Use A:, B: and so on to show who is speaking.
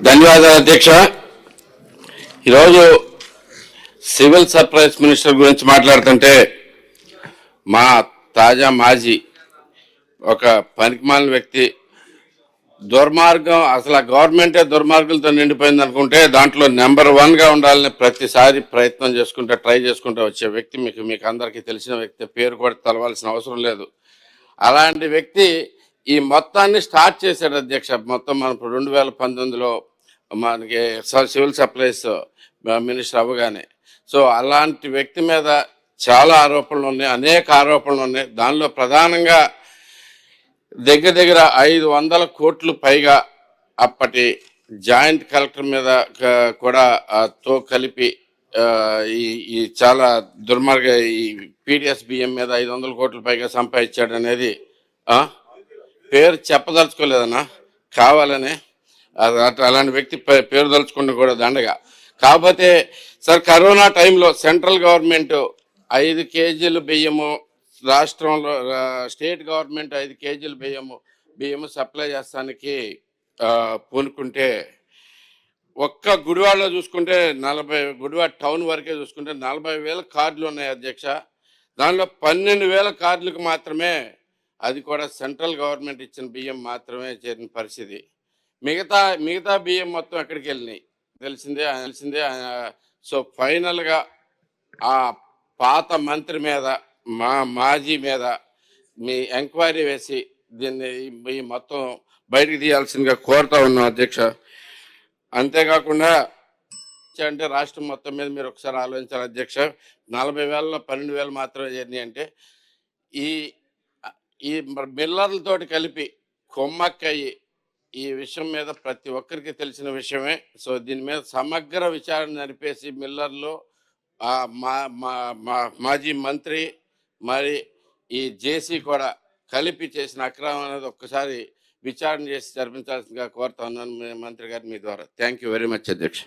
A: ధన్యవాదాలు అధ్యక్ష. ఈరోజు సివిల్ సప్లైస్ మినిస్టర్ గురించి మాట్లాడుతుంటే మా తాజా మాజీ ఒక పనికిమాలిన వ్యక్తి దుర్మార్గం, అసలు ఆ గవర్నమెంటే దుర్మార్గులతో నిండిపోయింది అనుకుంటే దాంట్లో నెంబర్ 1గా ఉండాలని ప్రతిసారి ప్రయత్నం చేసుకుంటూ ట్రై చేసుకుంటూ వచ్చే వ్యక్తి మీకు అందరికీ తెలిసిన వ్యక్తి, పేరు కూడా తెలవాల్సిన అవసరం లేదు. అలాంటి వ్యక్తి ఈ మొత్తాన్ని స్టార్ట్ చేశాడు అధ్యక్ష. మొత్తం మనం 2019లో మనకి సివిల్ సప్లైస్ మినిస్టర్ అవ్వగానే. సో అలాంటి వ్యక్తి మీద చాలా ఆరోపణలు ఉన్నాయి, అనేక ఆరోపణలు ఉన్నాయి. దానిలో ప్రధానంగా దగ్గర 500 కోట్లు పైగా అప్పటి జాయింట్ కలెక్టర్ మీద కూడా తో కలిపి ఈ చాలా దుర్మార్గ ఈ పీడిఎస్ బియ్యం మీద 500 కోట్ల పైగా సంపాదించాడు అనేది పేరు చెప్పదలుచుకోలేదన్నా, కావాలని. అలాంటి వ్యక్తి పేరు దలుచుకుంటే కూడా దండగా. కాకపోతే సార్, కరోనా టైంలో సెంట్రల్ గవర్నమెంట్ 5 కేజీలు బియ్యము, రాష్ట్రంలో స్టేట్ గవర్నమెంట్ 5 కేజీలు బియ్యము సప్లై చేస్తానికి పూనుకుంటే, ఒక్క గుడివాడలో చూసుకుంటే 40, గుడివాడ టౌన్ వరకే చూసుకుంటే 40,000 కార్డులు ఉన్నాయి అధ్యక్ష. దానిలో 12,000 కార్డులకు మాత్రమే, అది కూడా సెంట్రల్ గవర్నమెంట్ ఇచ్చిన బియ్యం మాత్రమే చేరిన పరిస్థితి. మిగతా బియ్యం మొత్తం ఎక్కడికి వెళ్ళినాయి తెలిసిందే. సో ఫైనల్గా ఆ పాత మంత్రి మీద, మాజీ మీద మీ ఎంక్వైరీ వేసి దీన్ని ఈ మొత్తం బయటికి తీయాల్సిందిగా కోరుతా ఉన్నాం అధ్యక్ష. అంతేకాకుండా అంటే రాష్ట్రం మొత్తం మీద మీరు ఒకసారి ఆలోచించాలి అధ్యక్ష. 40,000లో 12,000 మాత్రమే చేరినాయి అంటే ఈ మిల్లర్లతోటి కలిపి కొమ్మక్కయ్యి ఈ విషయం మీద ప్రతి ఒక్కరికి తెలిసిన విషయమే. సో దీని మీద సమగ్ర విచారణ జరిపేసి మిల్లర్లు, మాజీ మంత్రి, మరి ఈ జేసీ కూడా కలిపి చేసిన అక్రమం అనేది ఒక్కసారి విచారణ చేసి జరిపించాల్సిందిగా కోరుతా ఉన్నాను మంత్రి గారు మీ ద్వారా. థ్యాంక్ యూ వెరీ మచ్ అధ్యక్ష.